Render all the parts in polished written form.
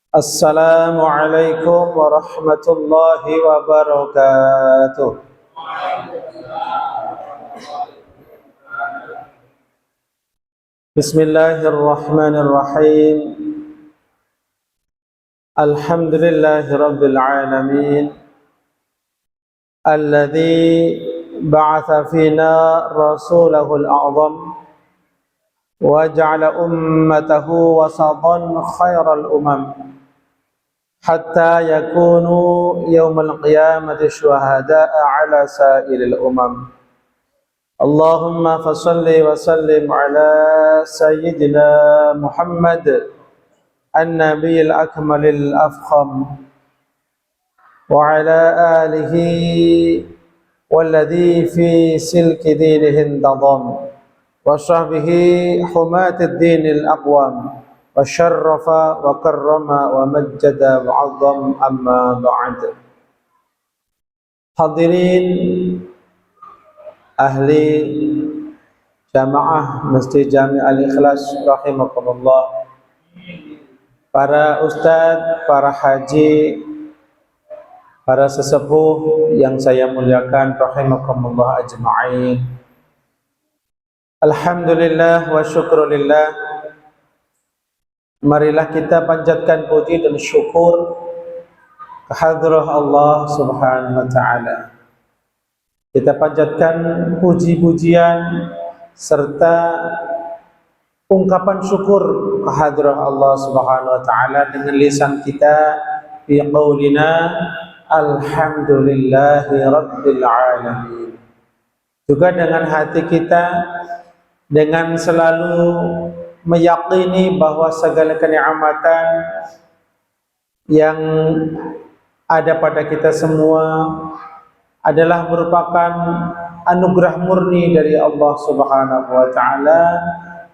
Assalamualaikum warahmatullahi wabarakatuh. Bismillahirrahmanirrahim. Alhamdulillahi rabbil alamin. Alladzi ba'atha fina rasulahul a'zam wa ja'ala ummatahu wasatan khairal umam hatta yakunu yawmal qiyamati syuhada'a ala sa'ilil umam. Allahumma fasalli wa sallim ala sayyidina Muhammad an-nabiyil akmalil afkham wa ala alihi walladhi fi silki dinihi intadam wa sahbihi humatid dinil aqwam wa syarrafa wa karrama wa majjada wa azzam amma ba'd. Hadirin ahli jamaah Masjid Jami' Al-Ikhlas rahimakumullah, para ustadz, para haji, para sesepuh yang saya muliakan rahimakumullah ajma'in. Alhamdulillah wa syukrulillah. Marilah kita panjatkan puji dan syukur kehadrat Allah Subhanahu wa taala. Kita panjatkan puji-pujian serta ungkapan syukur kehadrat Allah Subhanahu wa taala dengan lisan kita bi qaulina alhamdulillahi rabbil alamin. Juga dengan hati kita dengan selalu meyakini bahwa segala kenikmatan yang ada pada kita semua adalah merupakan anugerah murni dari Allah Subhanahu wa taala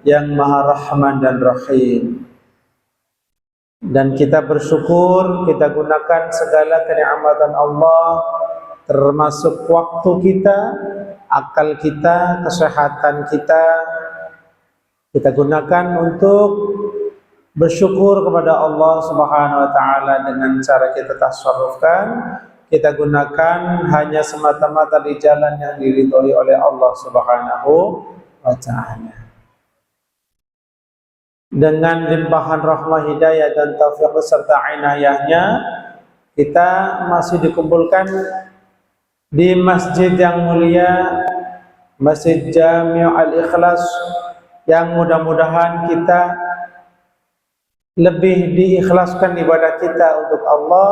yang Maha Rahman dan Rahim. Dan kita bersyukur, kita gunakan segala kenikmatan Allah, termasuk waktu kita, akal kita, kesehatan kita gunakan untuk bersyukur kepada Allah Subhanahu wa taala dengan cara kita tasarrufkan. Kita gunakan hanya semata-mata di jalan yang diridhoi oleh Allah Subhanahu wa taala. Dengan limpahan rahmah, hidayah dan taufik serta inayahnya, kita masih dikumpulkan di masjid yang mulia, Masjid Jami' Al-Ikhlas, yang mudah-mudahan kita lebih diikhlaskan ibadah kita untuk Allah,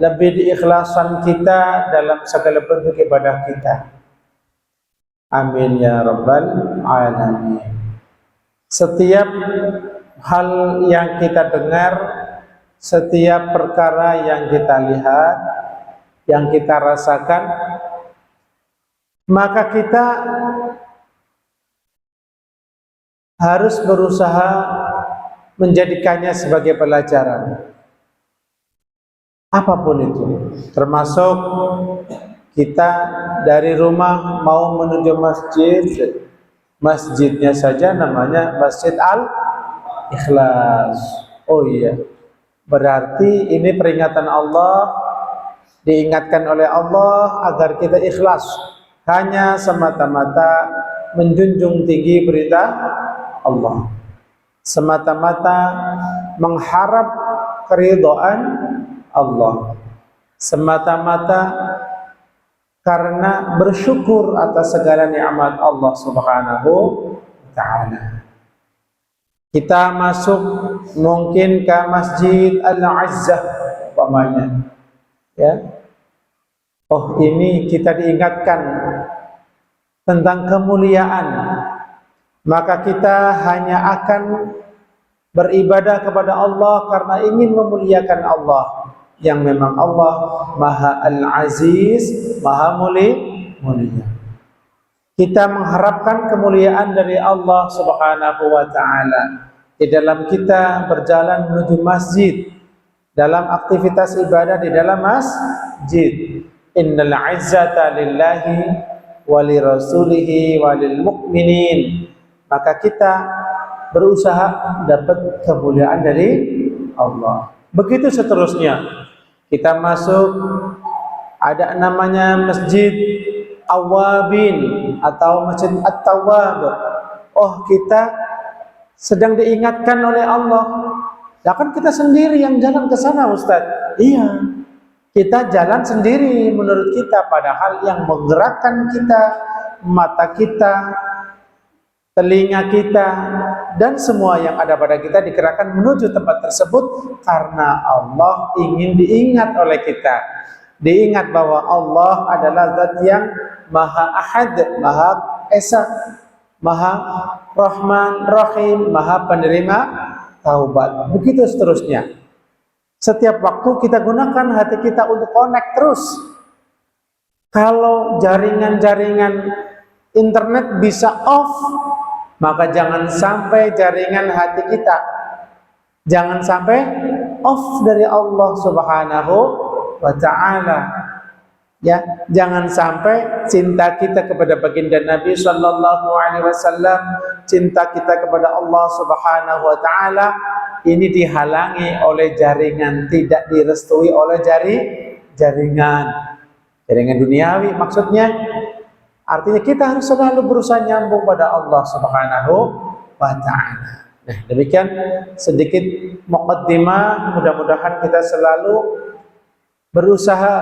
lebih diikhlasan kita dalam segala bentuk ibadah kita. Amin ya rabbal alamin. Setiap hal yang kita dengar, setiap perkara yang kita lihat, yang kita rasakan, maka kita harus berusaha menjadikannya sebagai pelajaran. Apapun itu, termasuk kita dari rumah mau menuju masjid, masjidnya saja namanya Masjid Al-Ikhlas. Oh iya, berarti ini peringatan Allah, diingatkan oleh Allah agar kita ikhlas, hanya semata-mata menjunjung tinggi perintah Allah, semata-mata mengharap keridhaan Allah, semata-mata karena bersyukur atas segala nikmat Allah Subhanahu wa taala. Kita masuk mungkin ke Masjid Al-Azzah umpamanya, ya. Oh, ini kita diingatkan tentang kemuliaan, maka kita hanya akan beribadah kepada Allah karena ingin memuliakan Allah, yang memang Allah Maha Al-Aziz, Maha mulia. Kita mengharapkan kemuliaan dari Allah Subhanahu wa taala di dalam kita berjalan menuju masjid, dalam aktivitas ibadah di dalam masjid. Innal 'izzata lillahi wa li rasulihi wa lil mu'minin. Maka kita berusaha dapat kemuliaan dari Allah. Begitu seterusnya. Kita masuk, ada namanya Masjid Awabin atau Masjid At-Tawwab. Oh, kita sedang diingatkan oleh Allah. Ya kan kita sendiri yang jalan ke sana, Ustaz. Iya, kita jalan sendiri menurut kita, padahal yang menggerakkan kita, mata kita, telinga kita, dan semua yang ada pada kita digerakkan menuju tempat tersebut karena Allah ingin diingat oleh kita. Diingat bahwa Allah adalah zat yang Maha Ahad, Maha Esa, Maha Rahman Rahim, Maha penerima taubat. Begitu seterusnya. Setiap waktu kita gunakan hati kita untuk connect terus. Kalau jaringan-jaringan internet bisa off, maka jangan sampai jaringan hati kita, jangan sampai off dari Allah Subhanahu wa ta'ala. Ya, jangan sampai cinta kita kepada baginda Nabi sallallahu alaihi wasallam, cinta kita kepada Allah Subhanahu wa taala ini dihalangi oleh jaringan, tidak direstui oleh jaringan duniawi maksudnya. Artinya kita harus selalu berusaha nyambung pada Allah Subhanahu wa taala. Nah, demikian sedikit muqaddimah, mudah-mudahan kita selalu berusaha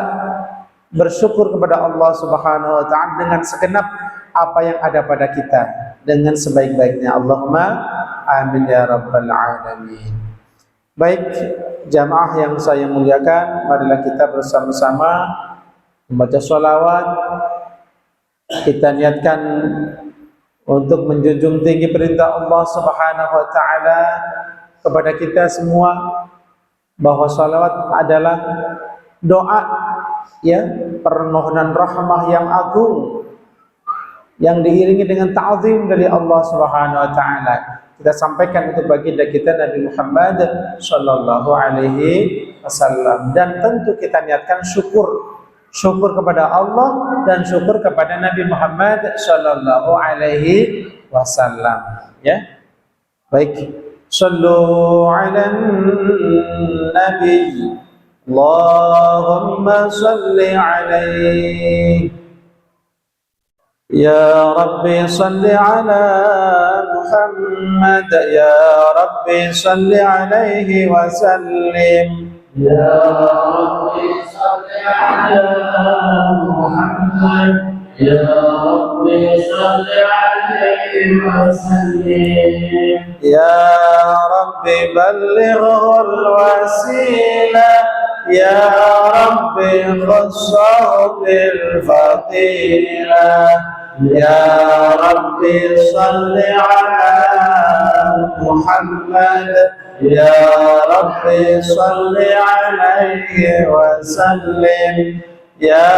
bersyukur kepada Allah Subhanahu wa taala dengan segenap apa yang ada pada kita, dengan sebaik-baiknya. Allahumma amin ya rabbal alamin. Baik, jamaah yang saya muliakan, marilah kita bersama-sama membaca sholawat. Kita niatkan untuk menjunjung tinggi perintah Allah Subhanahu wa taala kepada kita semua, bahwa sholawat adalah doa, ya, permohonan rahmah yang agung yang diiringi dengan ta'zim dari Allah Subhanahu wa taala. Kita sampaikan untuk baginda kita Nabi Muhammad sallallahu alaihi wasallam, dan tentu kita niatkan syukur kepada Allah dan syukur kepada Nabi Muhammad sallallahu alaihi wasallam, ya. Baik, sallu ala nabi, Allahumma salli alaihi, ya Rabbi salli ala Muhammad, ya Rabbi salli alaihi wa sallim, ya Rabbi salli ala Muhammad, ya Rabbi salli alaihi wa sallim, ya Rabbi ballighul wasilah, ya Rabbi khussahu bil fadilah, ya Rabbi salli ala Muhammad, ya Rabbi salli alaihi wa sallim, ya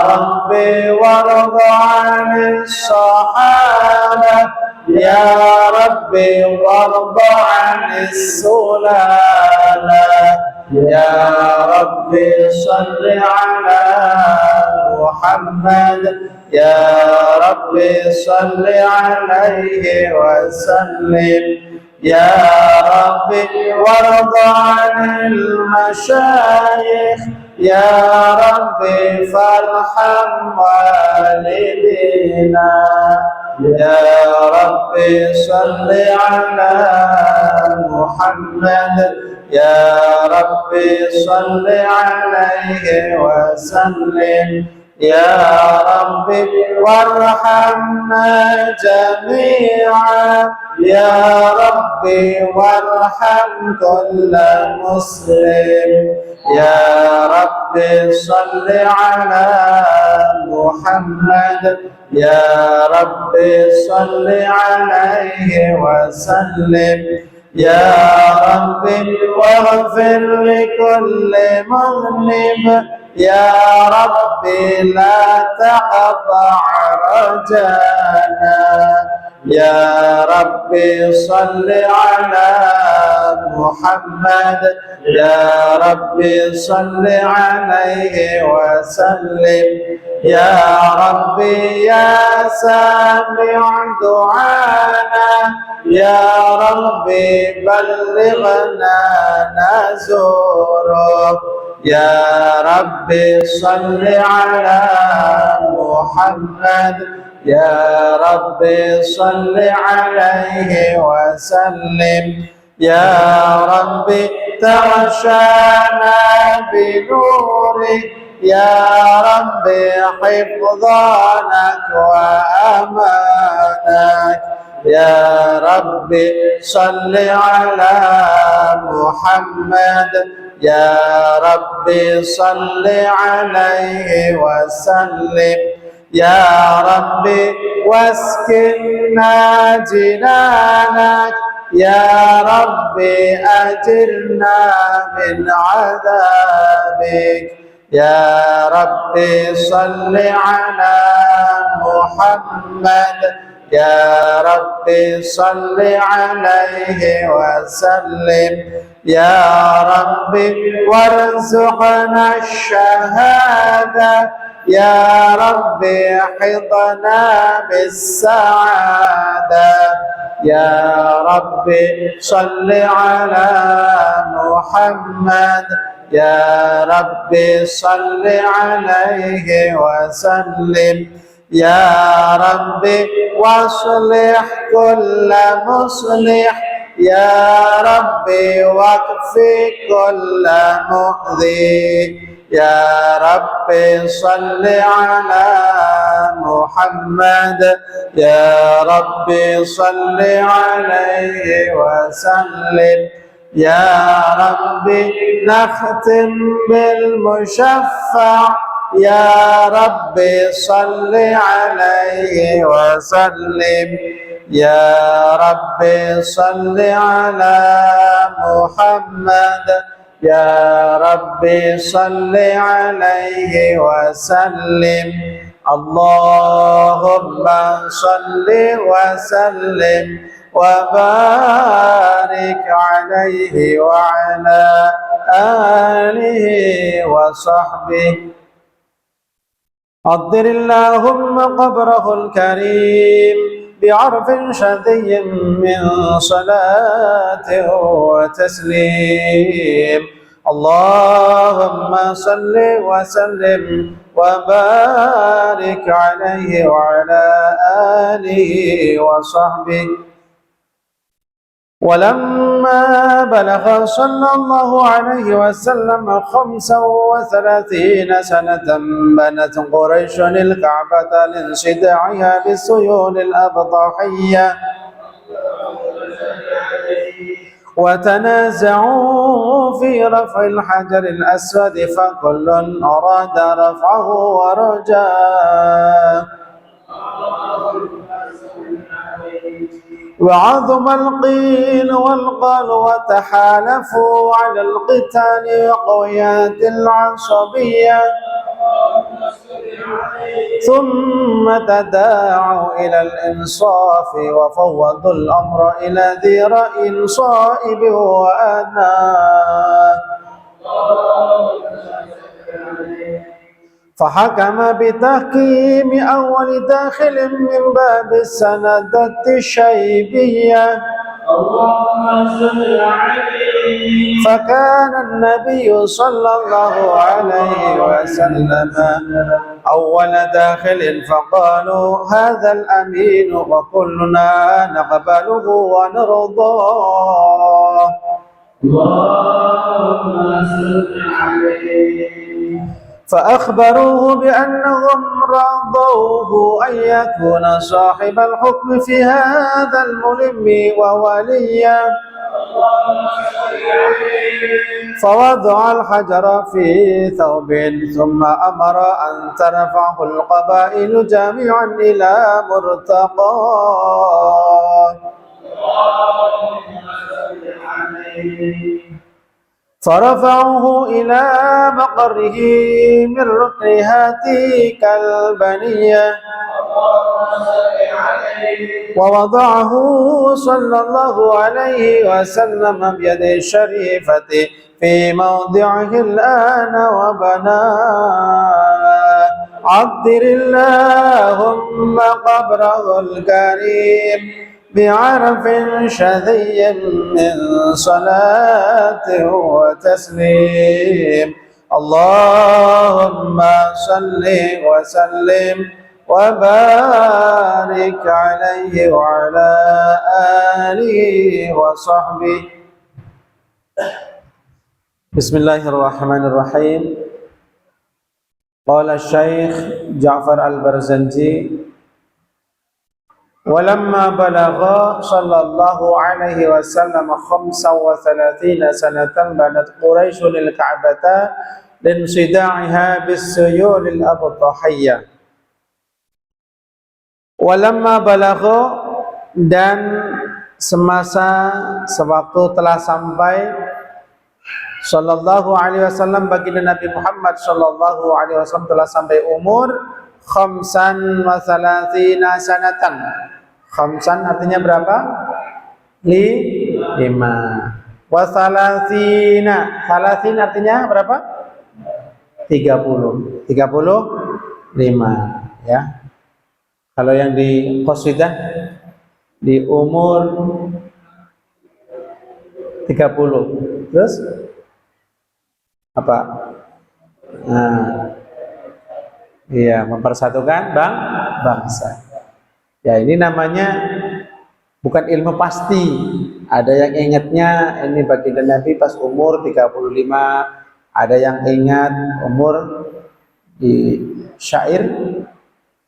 Rabbi warda 'anis sahabah, ya Rabbi warda 'anis sulala, ya Rabbi salli ala Muhammad, ya Rabbi salli alaihi wa sallim, ya Rabbi warda 'anil masyayikh, ya Rabbi farham walidina, ya Rabbi salli ala Muhammad, ya Rabbi salli alaihi wa sallim, ya Rabbi warhamna jami'an, ya Rabbi warham kulla muslim, ya Rabbi salli ala Muhammad, ya Rabbi salli alaihi wa sallim, ya Rabbi waghfir likulli mudhnib, ya Rabbi la taqta' rajana, يا ربي صل على محمد يا ربي صل عليه وسلم يا ربي يا سامع دعانا يا ربي بلغنا نزوره يا ربي صل على محمد يا ربي صل عليه وسلم يا ربي تغشانا بنورك يا ربي حفظانك وأمانك يا ربي صل على محمد يا ربي صل عليه وسلم يا ربي واسكننا جنانك يا ربي أجرنا من عذابك يا ربي صل على محمد يا ربي صل عليه وسلم يا ربي وارزقنا الشهادة يا ربي حطنا بالسعادة يا ربي صل على محمد يا ربي صل عليه وسلم يا ربي واصلح كل مصلح يا ربي واكفي كل مؤذي يا ربي صل على محمد يا ربي صل عليه وسلم يا ربي نختم بالمشفع يا ربي صل عليه وسلم يا ربي صل على محمد يا ربي صل عليه وسلم اللهم صل وسلم وبارك عليه وعلى آله وصحبه عطر اللهم قبره الكريم بعرف شدي من صلاة وتسليم اللهم صل وسلم وبارك عليه وعلى آله وصحبه ولما بلغ صلى الله عليه وسلم 35 سنة بنت قريش الكعبة لانصداعها بالسيول الأبطحية وتنازعوا في رفع الحجر الأسود فكل أراد رفعه ورجاه وعظم القيل والقال وتحالفوا على القتال وقويات العصبية ثم تداعوا إلى الإنصاف وفوضوا الأمر إلى ذي رأي صائب وأناه فحكم بتحكيم أول داخل من باب السندة الشيبية فكان النبي صلى الله عليه وسلم أول داخل فقالوا هذا الأمين وكلنا نقبله ونرضاه اللهم صل عليه فأخبروه بأنهم رضوه أن يكون صاحب الحكم في هذا الملم ووليا فوضع الحجر في ثوب ثم أمر أن ترفعه القبائل جميعا إلى مرتقاه فرفعوه إلى مقره من ركن هاتيك البنية ووضعه صلى الله عليه وسلم بيده الشريفة في موضعه الآن وبناه عطر اللهم قبره الكريم بعرف شذي من صلاة وتسليم اللهم صل وسلم وبارك عليه وعلى آله وصحبه. بسم الله الرحمن الرحيم. قال الشيخ جعفر البرزنجي ولما بلغ صلى الله عليه وسلم 35 سنة بنت قريش الكعبة لانصداعها بالسيول الأبطحية. Walamma balagha, dan sewaktu telah sampai sallallahu alaihi wasallam baginda Nabi Muhammad sallallahu alaihi wasallam telah sampai umur khamsan wa thalathina sanatan. Khamsan artinya berapa? 5. Wa thalathina, thalathin artinya berapa? 30. 35 ya. Kalau yang di qasidah di umur 30. Terus apa? Nah, iya, mempersatukan bangsa. Ya, ini namanya bukan ilmu pasti. Ada yang ingatnya ini baginda Nabi pas umur 35, ada yang ingat umur di syair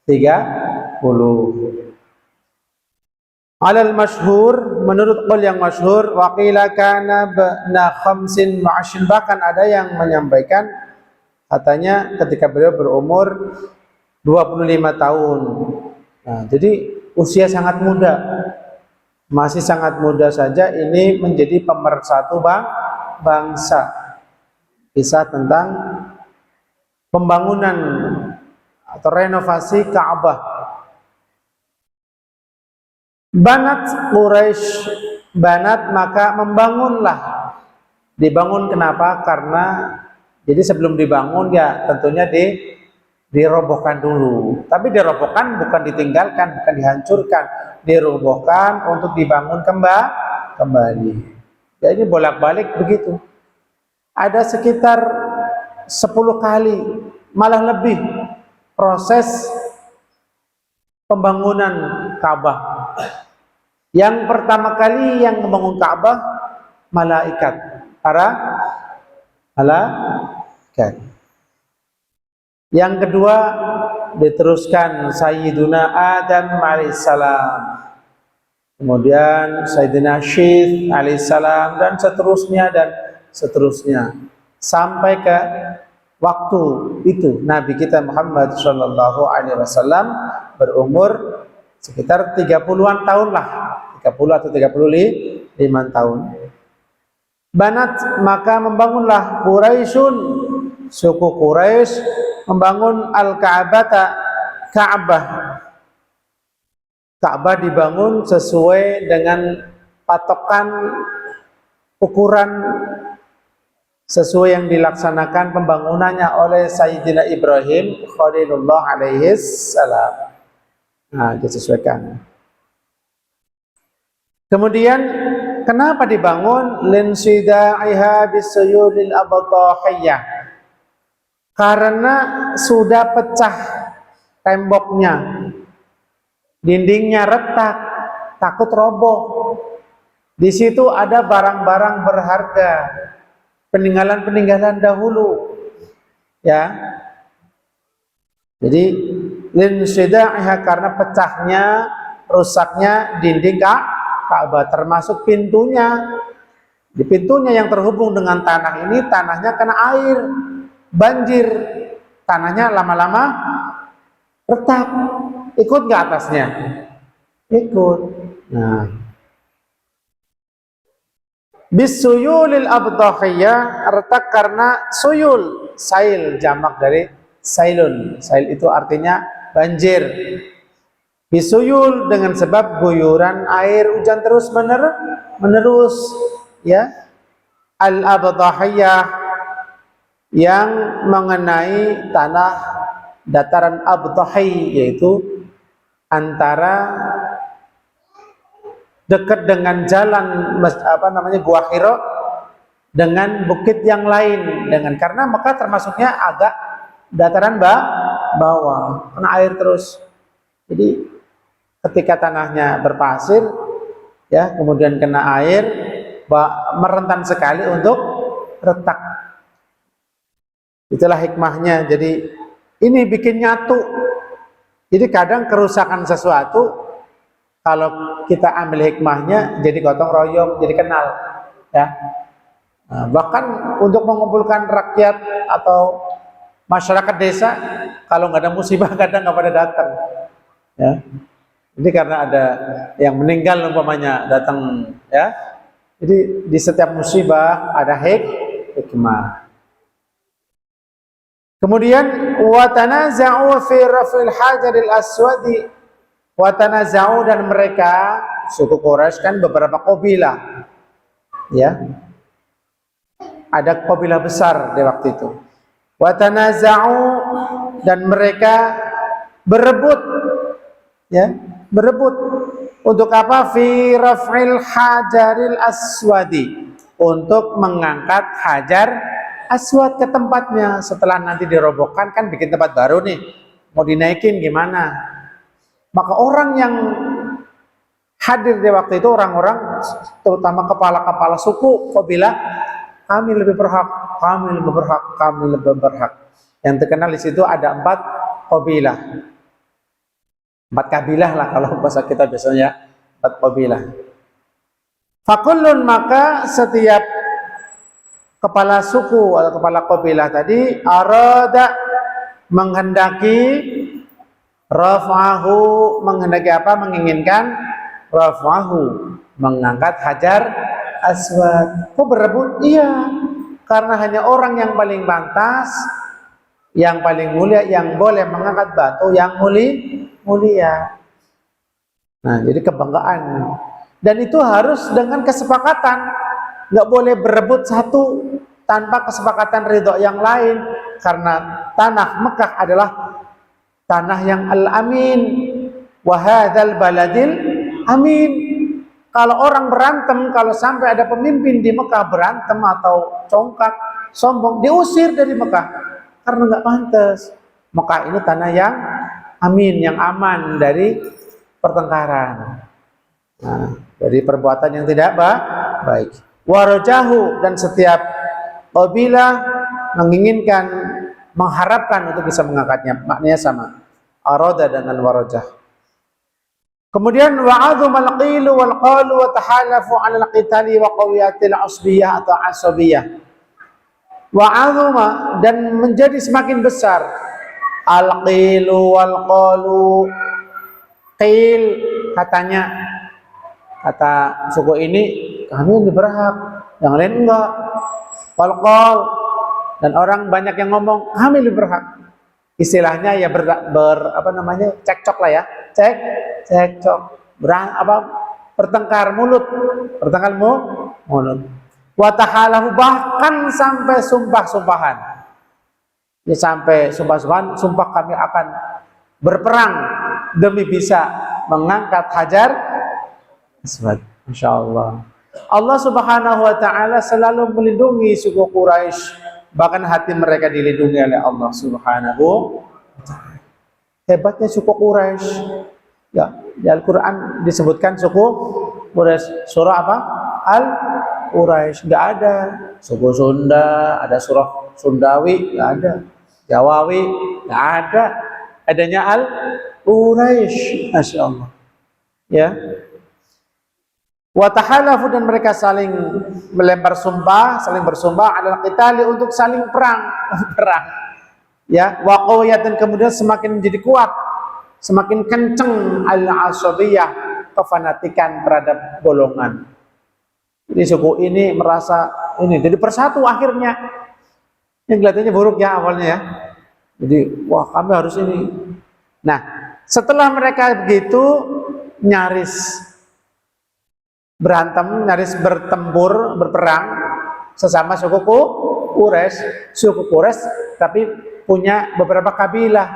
30. Alal masyhur, menurut qaul yang masyhur, waqila kana ba'na khamsin ma'ashin, bahkan ada yang menyampaikan katanya ketika beliau berumur 25 tahun. Nah, jadi usia sangat muda. Masih sangat muda saja ini menjadi pemersatu bangsa. Kisah tentang pembangunan atau renovasi Ka'bah. Banat Quraisy, banat maka membangunlah. Dibangun kenapa? Karena jadi sebelum dibangun ya tentunya dirobohkan dulu. Tapi dirobohkan bukan ditinggalkan, bukan dihancurkan, dirobohkan untuk dibangun kembali. Ya ini bolak-balik begitu. Ada sekitar 10 kali, malah lebih proses pembangunan Ka'bah. Yang pertama kali yang membangun Ka'bah malaikat, para malaikat. Yang kedua diteruskan Sayyiduna Adam alaihissalam, kemudian Sayyidina Syith alaihissalam, dan seterusnya sampai ke waktu itu Nabi kita Muhammad sallallahu alaihi wasallam berumur sekitar 30-an tahun lah, 30 atau 35 tahun. Banat maka membangunlah Quraisyun, suku Quraisy membangun Al-Ka'bata, Ka'bah. Ka'bah dibangun sesuai dengan patokan ukuran sesuai yang dilaksanakan pembangunannya oleh Sayyidina Ibrahim Khalilullah alaihi salam. Nah, disesuaikan. Kemudian kenapa dibangun? Linsida'iha bisuyulil abtahiyah. Karena sudah pecah temboknya, dindingnya retak, takut roboh. Di situ ada barang-barang berharga, peninggalan-peninggalan dahulu, ya. Jadi linsida'iha karena pecahnya, rusaknya dinding Ka'bah, termasuk pintunya. Di pintunya yang terhubung dengan tanah ini, tanahnya kena air, banjir, tanahnya lama-lama retak. Ikut nggak atasnya? Ikut. Nah, bisuyulil abtahiyah, retak karena suyul, sail, jamak dari sailun. Sail itu artinya banjir. Bisuyul dengan sebab guyuran air hujan terus menerus, ya. Al-abdahiyah yang mengenai tanah dataran abdahi, yaitu antara dekat dengan jalan Gua Hira dengan bukit yang lain, karena Mekah termasuknya agak dataran bawah, kena air terus. Jadi ketika tanahnya berpasir, ya, kemudian kena air, merentan sekali untuk retak. Itulah hikmahnya. Jadi ini bikin nyatu. Jadi kadang kerusakan sesuatu, kalau kita ambil hikmahnya, jadi gotong royong, jadi kenal, ya. Nah, bahkan untuk mengumpulkan rakyat atau masyarakat desa, kalau nggak ada musibah kadang nggak pada datang, ya. Jadi karena ada yang meninggal umpamanya datang, ya. Jadi di setiap musibah ada hikmah. Kemudian wa tanaza'u fi raf'il hajaril aswadi, wa tanaza'u, dan mereka suku Quraisy kan beberapa kabilah, ya. Ada kabilah besar di waktu itu. Wa tanaza'u, dan mereka berebut, ya, berebut untuk apa? Fi raf'il hajaril aswadi, untuk mengangkat hajar aswad ke tempatnya. Setelah nanti dirobohkan, kan bikin tempat baru nih, mau dinaikin gimana? Maka orang yang hadir di waktu itu, orang-orang terutama kepala-kepala suku kabilah, kami lebih berhak, kami lebih berhak, kami lebih berhak. Yang terkenal di situ ada 4 kabilah. 4 kabilah lah kalau bahasa kita biasanya, 4 kabilah. Fakullun, maka setiap kepala suku atau kepala kabilah tadi, arada, menghendaki, raf'ahu, menghendaki apa? Menginginkan raf'ahu, mengangkat hajar aswad. Kok berebut? Iya, karena hanya orang yang paling pantas, yang paling mulia, yang boleh mengangkat batu yang mulia. Nah, jadi kebanggaan. Dan itu harus dengan kesepakatan. Nggak boleh berebut satu tanpa kesepakatan ridho yang lain. Karena tanah Mekah adalah tanah yang al-amin. Wa hadzal baladil amin. Kalau orang berantem, kalau sampai ada pemimpin di Mekah berantem atau congkak, sombong, diusir dari Mekah. Karena nggak pantas. Mekah ini tanah yang amin, yang aman dari pertengkaran. Nah, dari perbuatan yang tidak baik. Warajahu, dan setiap kabilah menginginkan, mengharapkan untuk bisa mengangkatnya. Maknanya sama. Arada dengan warajah. Kemudian wa'adhumal qilu wal qalu wa tahalafu 'ala al-qitali wa qawiyatil asbiyah atau asabiyah. Wa'adhuma, dan menjadi semakin besar, al-qilu wal qalu, qil, katanya, kata suku ini kami lebih berhak, yang lain enggak. Wal qal, dan orang banyak yang ngomong kami lebih berhak. Istilahnya ya cekcok lah ya, cekcok, bertengkar mulut, mulut. Watahalahu, bahkan sampai sumpah-sumpahan. Ya, sampai sumpah-sumpahan, sumpah kami akan berperang demi bisa mengangkat hajar aswad. Masya Allah. Allah Subhanahu wa ta'ala selalu melindungi suku Quraisy, bahkan hati mereka dilindungi oleh Allah Subhanahu wa ta'ala. Hebatnya suku Quraisy. Ya, di Al-Qur'an disebutkan suku Quraisy. Surah apa? Al-Quraisy. Enggak ada suku Sunda, ada surah Sundawi, enggak ada. Jawawi, enggak ada. Adanya Al-Quraisy. Masya Allah. Ya. Wa tahalafu, dan mereka saling melempar sumpah, saling bersumpah adalah qitali, untuk saling perang. Ya, wa qawiyatan, kemudian semakin menjadi kuat, semakin kenceng al-asabiyah, kefanatikan terhadap golongan. Jadi suku ini merasa ini jadi persatu akhirnya. Yang kelihatannya buruk ya awalnya ya. Jadi wah, kami harus ini. Nah, Setelah mereka begitu nyaris berantem, nyaris bertempur, berperang sesama suku Quraisy, tapi punya beberapa kabilah.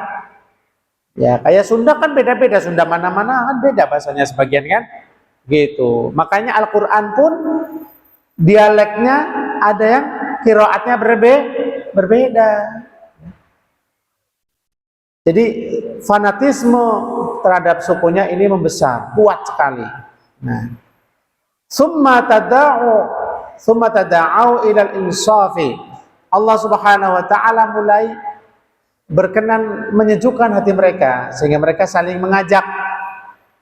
Ya, kayak Sunda kan beda-beda, Sunda mana-mana kan beda bahasanya sebagian kan. Gitu. Makanya Al-Qur'an pun dialeknya ada yang qiraatnya berbeda. Jadi fanatisme terhadap sukunya ini membesar, kuat sekali. Nah, summa tada'u ilal insafi. Allah Subhanahu wa taala mulai berkenan menyejukkan hati mereka sehingga mereka saling mengajak,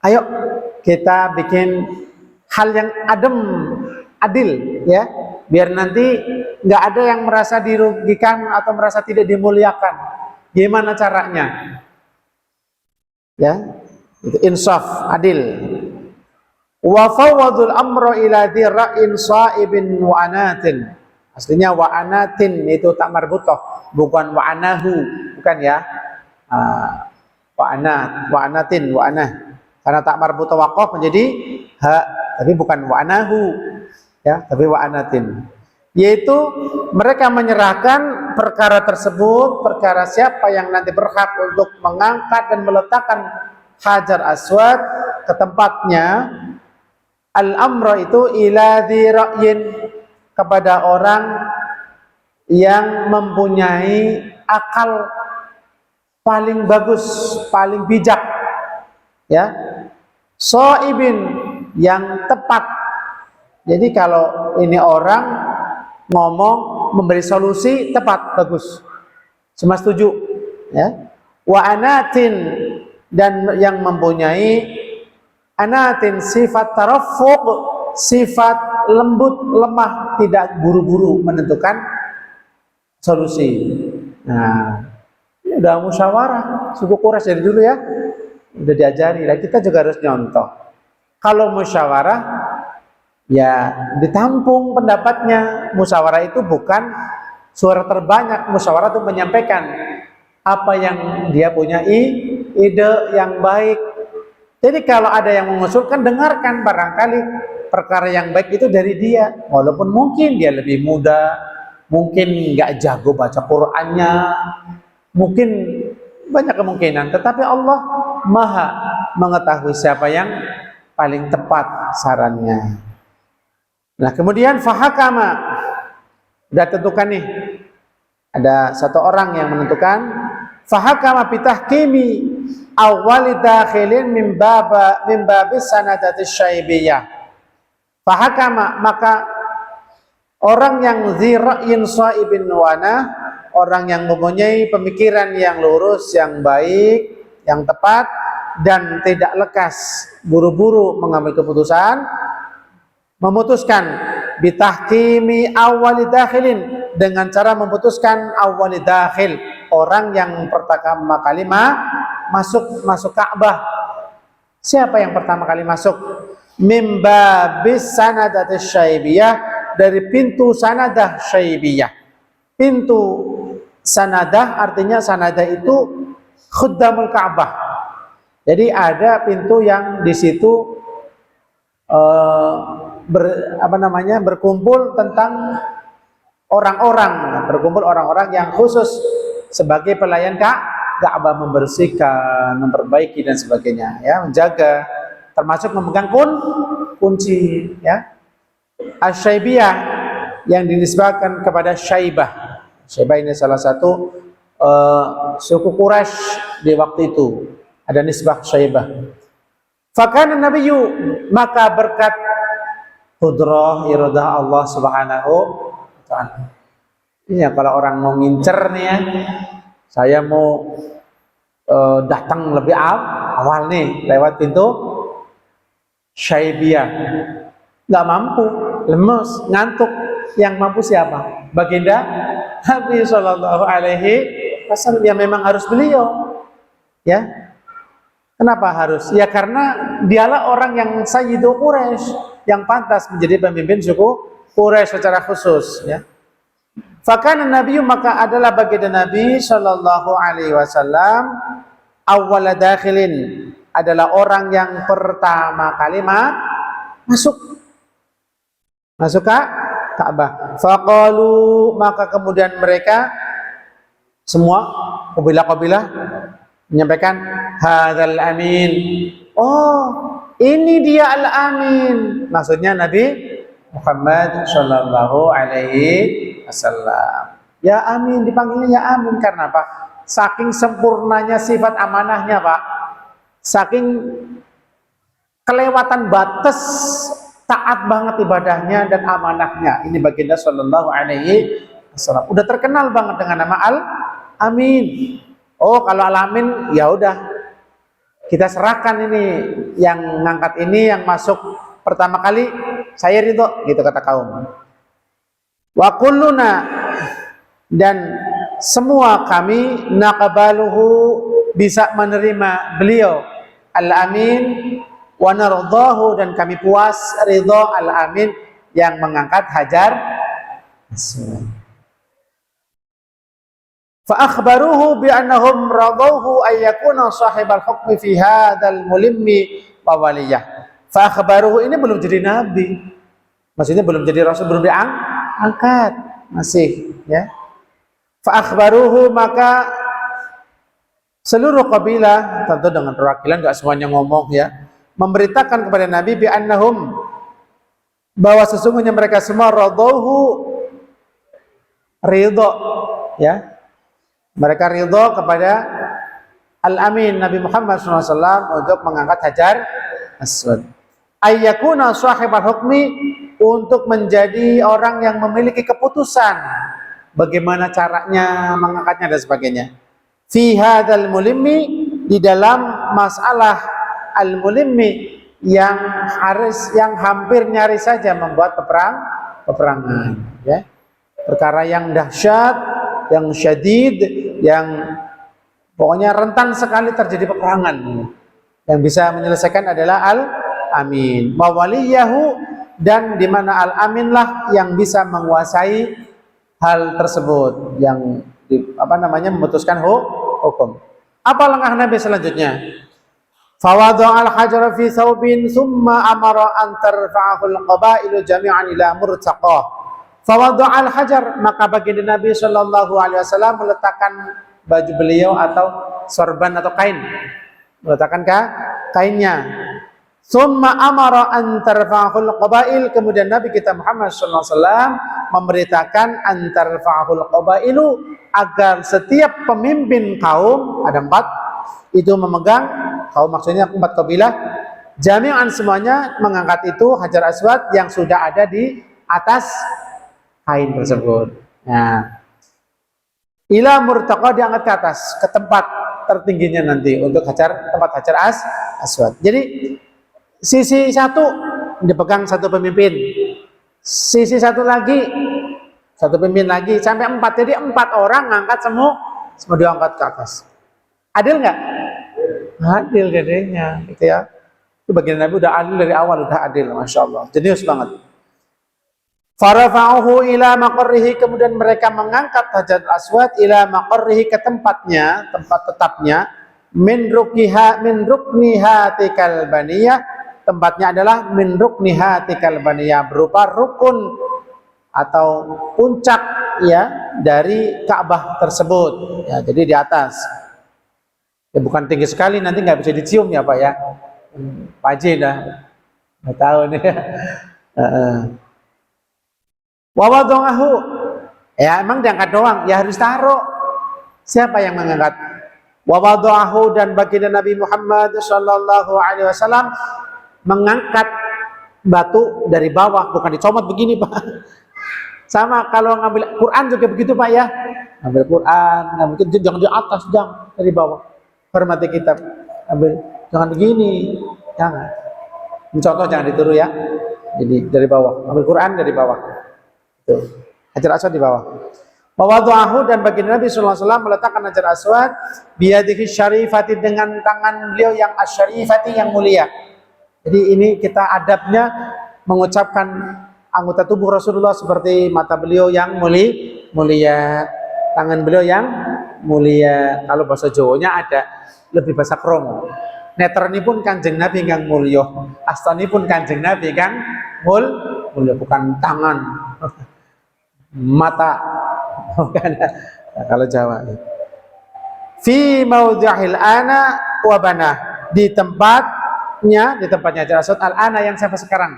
ayo kita bikin hal yang adil ya, biar nanti nggak ada yang merasa dirugikan atau merasa tidak dimuliakan. Gimana caranya? Ya, itu insaf, adil. Wa fawwadul amra ila dira'in sa'ibin wa anatin. Aslinya wa anatin itu tak marbutah, bukan wa anahu, bukan ya. Wa anatin, wa anah. Karena tak marbutah waqaf menjadi ha, tapi bukan wa anahu. Ya, tapi wa anatin. Yaitu mereka menyerahkan perkara tersebut, perkara siapa yang nanti berhak untuk mengangkat dan meletakkan Hajar Aswad ke tempatnya. Al-amra itu ila dzi ra'yin, kepada orang yang mempunyai akal paling bagus, paling bijak, ya, shaibin, yang tepat. Jadi kalau ini orang ngomong memberi solusi tepat, bagus, semua setuju, ya. Wa anatin, dan yang mempunyai anatin sifat tarafuq, sifat lembut, lemah, tidak buru-buru menentukan solusi. Nah, ini udah musyawarah suku Quraisy dari dulu ya, udah diajari. Lah kita juga harus nyontoh. Kalau musyawarah ya ditampung pendapatnya. Musyawarah itu bukan suara terbanyak. Musyawarah itu menyampaikan apa yang dia punya, ide yang baik. Jadi kalau ada yang mengusulkan, dengarkan, barangkali perkara yang baik itu dari dia. Walaupun mungkin dia lebih muda, mungkin nggak jago baca Qur'annya, mungkin banyak kemungkinan. Tetapi Allah Maha mengetahui siapa yang paling tepat sarannya. Nah, kemudian fahakama, udah tentukan nih, ada satu orang yang menentukan. Fahakama bitahkimi awwali dakhilin min babis sanadati syaibiyah. Fahakama, maka orang yang dzira'in shaibin wana, orang yang mempunyai pemikiran yang lurus, yang baik, yang tepat, dan tidak lekas buru-buru mengambil keputusan, memutuskan bitahkimi awwali dakhilin, dengan cara memutuskan awwali dakhil, orang yang pertama kali masuk Ka'bah. Siapa yang pertama kali masuk? Mim babis sanadah syaibiyah, dari pintu sanadah syaibiyah. Pintu sanadah artinya sanadah itu khuddamul Ka'bah. Jadi ada pintu yang di situ berkumpul tentang orang-orang yang khusus sebagai pelayan Ka'bah, membersihkan, memperbaiki dan sebagainya, ya, menjaga, termasuk memegang kunci, ya. Asy-Syaibiyah yang dinisbahkan kepada Syaibah. Syaibah ini salah satu suku Quraisy di waktu itu, ada nisbah Syaibah. Fakana nabiyyu, maka berkat qudrah iradah Allah Subhanahu wa ta'ala. Ini ya, kalau orang mau ngincer nih ya, saya mau datang lebih awal nih lewat pintu Syaibiyah, nggak mampu, lemes, ngantuk. Yang mampu siapa? Baginda Nabi Shallallahu Alaihi Wasallam. Ya memang harus beliau, ya. Kenapa harus? Ya karena dialah orang yang Sayyidu Quraisy, yang pantas menjadi pemimpin suku Quraisy secara khusus, ya. Fakana Nabi, maka adalah baginda Nabi Shallallahu Alaihi Wasallam awwala dakhilin, adalah orang yang pertama kali masuk ke Ka'bah. Faqalu, maka kemudian mereka semua kabilah-kabilah menyampaikan hadzal amin. Oh, ini dia al-amin. Maksudnya Nabi Muhammad sallallahu alaihi wasallam. Ya amin, dipanggilnya ya amin karena apa? Saking sempurnanya sifat amanahnya, Pak. Saking kelewatan batas, taat banget ibadahnya dan amanahnya. Ini baginda sallallahu alaihi wasallam. Udah terkenal banget dengan nama Al-Amin. Oh, kalau Al-Amin ya udah kita serahkan ini yang ngangkat ini, yang masuk pertama kali saya ridho, gitu kata kaum. Wa kulluna, dan semua kami naqbaluhu, bisa menerima beliau Al-Amin, wa nardahu, dan kami puas ridho Al-Amin yang mengangkat Hajar Aswad. Fa akhbaruhu bi annahum radawhu ay yakuna sahibal hukmi fi hadzal mulimmi wa waliyah. Fa akhbaruhu ini belum jadi nabi. Maksudnya belum jadi rasul, belum diangkat, masih ya. Fa akhbaruhu, maka seluruh kabilah, tentu dengan perwakilan, enggak semuanya ngomong ya, memberitakan kepada Nabi bi annahum, bahwa sesungguhnya mereka semua radawhu, ridho ya. Mereka ridho kepada Al-Amin Nabi Muhammad SAW untuk mengangkat Hajar Aswad. Ayyakuna sahibal hukmi, untuk menjadi orang yang memiliki keputusan bagaimana caranya mengangkatnya dan sebagainya. Fi hadzal mulimmi, di dalam masalah al-mulimmi yang hampir nyaris saja membuat peperangan ya. Perkara yang dahsyat, yang syadid, yang pokoknya rentan sekali terjadi peperangan. Yang bisa menyelesaikan adalah Al-Amin. Wa waliyahu, dan di mana Al-Amin lah yang bisa menguasai hal tersebut, yang memutuskan hukum. Apa langkah Nabi selanjutnya? Fawadha al-hajara fi thawbin thumma amara an tarfa'ahu al-qabailu jami'an ila murtaqah. Fawadha al-hajar, maka baginda Nabi sallallahu alaihi wasallam meletakkan baju beliau atau sorban atau kain, meletakkan kainnya. Summa amara an tarfa'ahul qabail, kemudian Nabi kita Muhammad sallallahu alaihi wasallam memerintahkan an tarfa'ahul qabailu, agar setiap pemimpin kaum, ada 4, itu memegang, kaum maksudnya 4 kabilah, jami'an semuanya mengangkat itu Hajar Aswad yang sudah ada di atas kain tersebut. Nah, ila murtaqa, diangkat ke atas, ke tempat tertingginya nanti untuk tempat Hajar Aswad. Jadi sisi satu dipegang satu pemimpin, sisi satu lagi satu pemimpin lagi, sampai 4. Jadi 4 orang ngangkat semua diangkat ke atas. Adil nggak? Adil jadinya, gitu ya. Itu bagian Nabi udah adil dari awal, udah adil, masya Allah, jenius banget. Farafa'uhu ila maqarrihi, kemudian mereka mengangkat Hajar Aswad ila maqarrihi, ke tempatnya, tempat tetapnya, min rukniha tikal baniyah, tempatnya adalah min rukniha tikal baniyah, berupa rukun atau puncak ya dari Ka'bah tersebut ya. Jadi di atas ya, bukan tinggi sekali, nanti nggak bisa dicium ya Pak ya. Pak Haji dah nggak tahu nih. Wawadongahu, ya emang diangkat doang, ya harus taruh. Siapa yang mengangkat? Wawadongahu, dan baginda Nabi Muhammad sallallahu alaihi wasallam mengangkat batu dari bawah, bukan dicomot begini Pak. Sama kalau ngambil Quran juga begitu Pak ya. Ngambil Quran, nggak mungkin, jangan di atas, jangan dari bawah. Hormati kitab, ambil, jangan begini, jangan. Contoh jangan ditiru ya. Jadi dari bawah, ambil Quran dari bawah. Tuh. Hajar Aswad di bawah. Wawadhahu, dan baginda Nabi sallallahu alaihi wasallam meletakkan Hajar Aswad biyadihi syarifati, dengan tangan beliau yang asyarifati, yang mulia. Jadi ini kita adabnya mengucapkan anggota tubuh Rasulullah seperti mata beliau yang mulia, tangan beliau yang mulia. Kalau bahasa Jawanya ada lebih bahasa kromo. Netranipun Kanjeng Nabi kang mulya, astanipun Kanjeng Nabi kang mulya, bukan tangan, mata, bukan. Nah, kalau Jawa. Fi maudhi'il ana wa bana, di tempatnya Rasul al-ana yang sampai sekarang.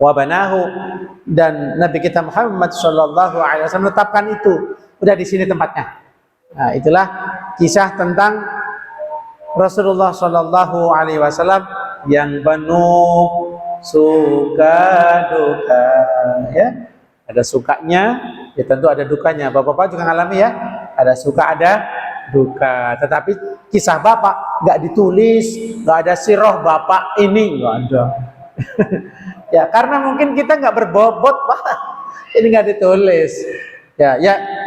Wa banahu, dan Nabi kita Muhammad sallallahu alaihi wasallam menetapkan itu, udah di sini tempatnya. Nah, itulah kisah tentang Rasulullah sallallahu alaihi wasallam yang penuh suka duka, ya. Ada sukanya, ya tentu ada dukanya. Bapak-bapak juga ngalami ya, ada suka ada duka. Tetapi kisah bapak nggak ditulis, nggak ada sirah bapak ini, nggak ada. Ya karena mungkin kita nggak berbobot pak, ini nggak ditulis. Ya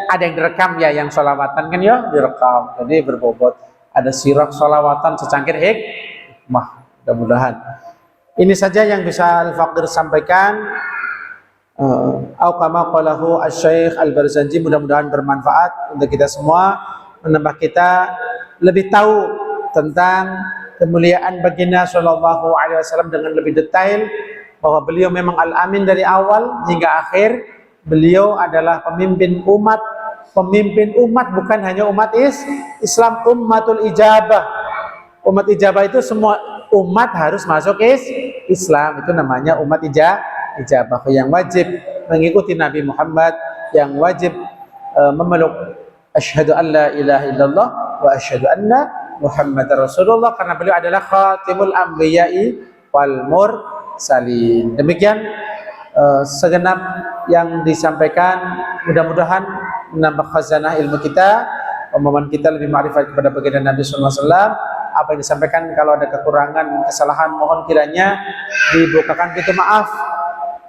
ada yang direkam ya, yang sholawatan kan ya direkam, jadi berbobot. Ada sirah sholawatan secangkir hikmah, mudah-mudahan. Ini saja yang bisa Al-Faqir sampaikan. Au kama qalahu Asy-Syaikh Al-Barzanji, mudah-mudahan bermanfaat untuk kita semua, menambah kita lebih tahu tentang kemuliaan baginda sallallahu alaihi wasallam dengan lebih detail, bahwa beliau memang al-amin dari awal hingga akhir. Beliau adalah pemimpin umat bukan hanya umat Islam, ummatul ijabah. Umat ijabah itu semua umat harus masuk Islam, itu namanya umat ijabah, yang wajib mengikuti Nabi Muhammad, yang wajib memeluk asyhadu an la ilaha illallah wa asyhadu anna Muhammadar Rasulullah, karena beliau adalah khatimul anbiya'i wal mursalin. Demikian segenap yang disampaikan, mudah-mudahan menambah khazanah ilmu kita, pemahaman kita lebih ma'rifat kepada baginda Nabi sallallahu alaihi wasallam. Apa yang disampaikan kalau ada kekurangan, kesalahan, mohon kiranya dibukakan pintu maaf.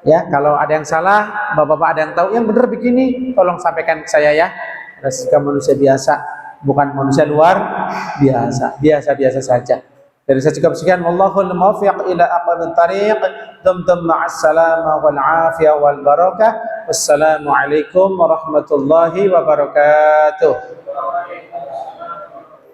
Ya, kalau ada yang salah, bapak-bapak ada yang tahu yang benar begini, tolong sampaikan ke saya ya. Kita manusia biasa, bukan manusia luar biasa saja. Dari saya cukup sekian, wallahul muwaffiq ila aqwamit thariq. Dumtum ma'as salama wal afiyah wal barakah. Wassalamu alaikum warahmatullahi wabarakatuh.